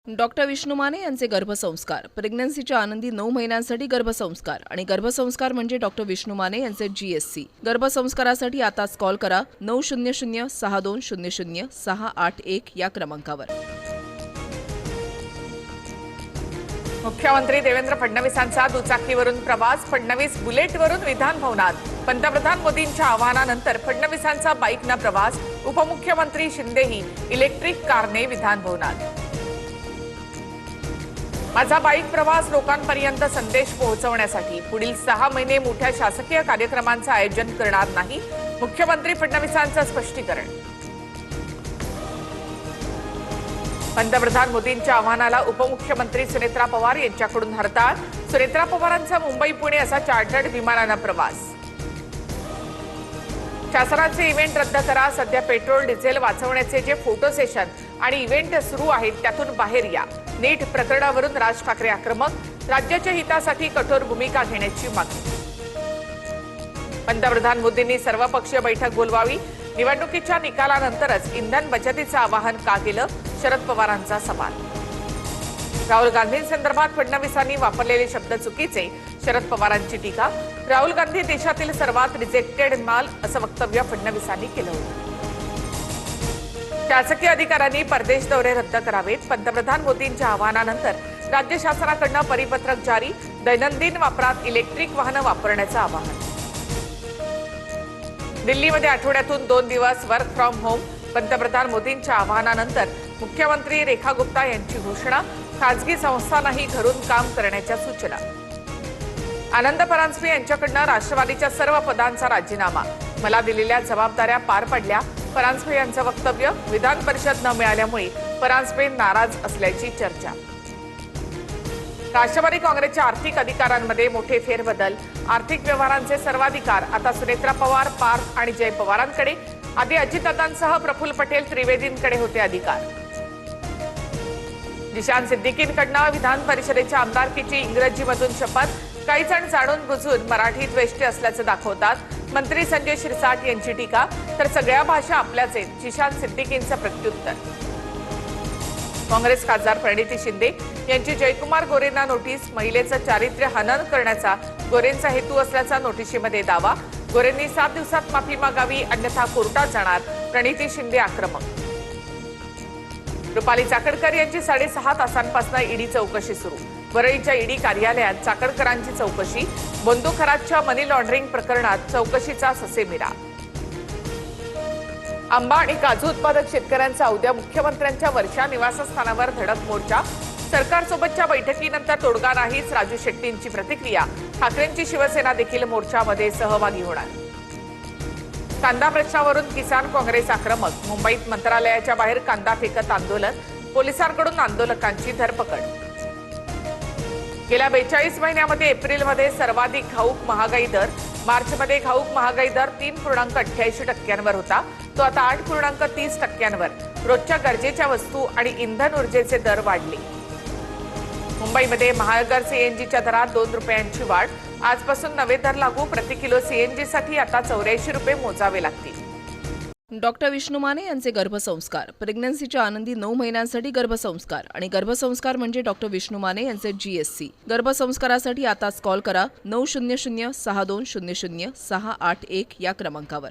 Doctor Vishnu Mane यांचे गर्भसंस्कार, प्रेग्नन्सीच्या आनंदी 9 महिन्यांसाठी गर्भसंस्कार आणि गर्भसंस्कार म्हणजे डॉक्टर विष्णू माने यांचे GSC। गर्भसंस्कारासाठी आताच कॉल करा 900-6200-681 या क्रमांकावर। मुख्यमंत्री देवेंद्र फडणवीसांचा दुचाकीवरून प्रवास, फडणवीस बुलेटवरून विधान भवनात। पंतप्रधान मोदींच्या आवाहनानंतर फडणवीसांचा बाईकने प्रवास, उपमुख्यमंत्री शिंदेही इलेक्ट्रिक कारने विधान भवनात। माझा बाईक प्रवास लोकांपर्यंत संदेश पोहोचवण्यासाठी पुढील 6 महिने मोठ्या शासकीय कार्यक्रमांचे आयोजन करणार नाही, मुख्यमंत्री फडणवीसांचं स्पष्टीकरण। पंतप्रधान मोदींच्या आव्हानाला उपमुख्यमंत्री सुनेत्रा पवार यांच्याकडून हरताळ, सुनेत्रा पवारांचा मुंबई पुणे असा चार्टर्ड विमानाने प्रवास। शासनाचे इव्हेंट रद्द करा, सध्या पेट्रोल डिझेल वाचवण्याचे जे फोटो सेशन आणि इव्हेंट सुरू आहेत त्यातून बाहेर या। नीट प्रकरणावरून राज ठाकरे आक्रमक, राज्याच्या हितासाठी कठोर भूमिका घेण्याची मागणी। पंतप्रधान मोदींनी सर्वपक्षीय बैठक बोलवावी, निवडणुकीच्या निकालानंतरच इंधन बचतीचे आवाहन का केलं, शरद पवारांचा सवाल। राहुल गांधींसंदर्भात फडणवीसांनी वापरलेले शब्द चुकीचे, शरद पवारांची टीका। राहुल गांधी देशातील सर्वात रिजेक्टेड माल असं वक्तव्य फडणवीसांनी केलं होतं। शासकीय अधिकाऱ्यांनी परदेश दौरे रद्द करावेत, पंतप्रधान मोदींच्या आवाहनानंतर राज्य शासनाकडून परिपत्रक जारी, दैनंदिन वापरात इलेक्ट्रिक वाहनं वापरण्याचं आवाहन। दिल्लीमध्ये आठवड्यातून 2 दिवस वर्क फ्रॉम होम, पंतप्रधान मोदींच्या आवाहनानंतर मुख्यमंत्री रेखा गुप्ता यांची घोषणा, खासगी संस्थांनाही घरून काम करण्याच्या सूचना। आनंद परांजपे यांच्याकडून राष्ट्रवादीच्या सर्व पदांचा राजीनामा, मला दिलेल्या जबाबदाऱ्या पार पडल्या, परांजपे यांचं वक्तव्य। विधान परिषद न मिळाल्यामुळे परांजपे नाराज असल्याची चर्चा। राष्ट्रवादी काँग्रेसच्या आर्थिक अधिकारांमध्ये मोठे फेरबदल, आर्थिक व्यवहारांचे सर्वाधिकार आता सुनेत्रा पवार, पार्थ आणि जय पवारांकडे। आधी अजितदादांसह प्रफुल्ल पटेल, त्रिवेदींकडे होते अधिकार। जिशान सिद्दीकींकडून विधान परिषदेच्या आमदारकीची इंग्रजीमधून शपथ, काही जण जाणून बुजून मराठी द्वेष्टे असल्याचं दाखवतात, मंत्री संजय शिरसाट यांची टीका। तर सगळ्या भाषा आपल्याच आहेत, जिशान सिद्दीकींचं प्रत्युत्तर। काँग्रेस खासदार प्रणिती शिंदे यांची जयकुमार गोरेंना नोटीस, महिलेचं चारित्र्य हनन करण्याचा गोरेंचा हेतू असल्याचा नोटिशीमध्ये दावा। गोरेंनी 7 दिवसात माफी मागावी, अन्यथा कोर्टात जाणार, प्रणिती शिंदे आक्रमक। रुपाली चाकणकर यांची 6.5 तासांपासून ईडी चौकशी सुरू, वरळीच्या ईडी कार्यालयात चाकणकरांची चौकशी, बंदूकराजच्या मनी लॉन्ड्रिंग प्रकरणात चौकशीचा ससेमिरा। आंबा आणि काजू उत्पादक शेतकऱ्यांचा उद्या मुख्यमंत्र्यांच्या वर्षा निवासस्थानावर धडक मोर्चा, सरकारसोबतच्या बैठकीनंतर तोडगा नाहीच, राजू शेट्टींची प्रतिक्रिया। ठाकरेंची शिवसेना देखील मोर्चामध्ये सहभागी होणार। कांदा प्रश्नावरून किसान काँग्रेस आक्रमक, मुंबईत मंत्रालयाच्या बाहेर कांदा फेकत आंदोलन, पोलिसांकडून आंदोलकांची धरपकड। गेल्या 42 महिन्यामध्ये एप्रिलमध्ये सर्वाधिक घाऊक महागाई दर, मार्चमध्ये घाऊक महागाई दर 3.88% होता, तो आता 8.30%। रोजच्या गरजेच्या वस्तू आणि इंधन ऊर्जेचे दर वाढले। मुंबईमध्ये महानगर सीएनजीच्या दरात 2 रुपयांची वाढ, आजपासून नवे दर लागू, प्रति किलो सीएनजीसाठी आता 84 रुपये मोजावे लागतील। डॉक्टर विष्णू माने यांचे गर्भसंस्कार, प्रेग्नन्सीच्या आनंदी 9 महिन्यांसाठी गर्भसंस्कार आणि गर्भसंस्कार म्हणजे डॉक्टर विष्णू माने यांचे GSC। गर्भसंस्कारासाठी आताच कॉल करा 900-6200-681 या क्रमांकावर।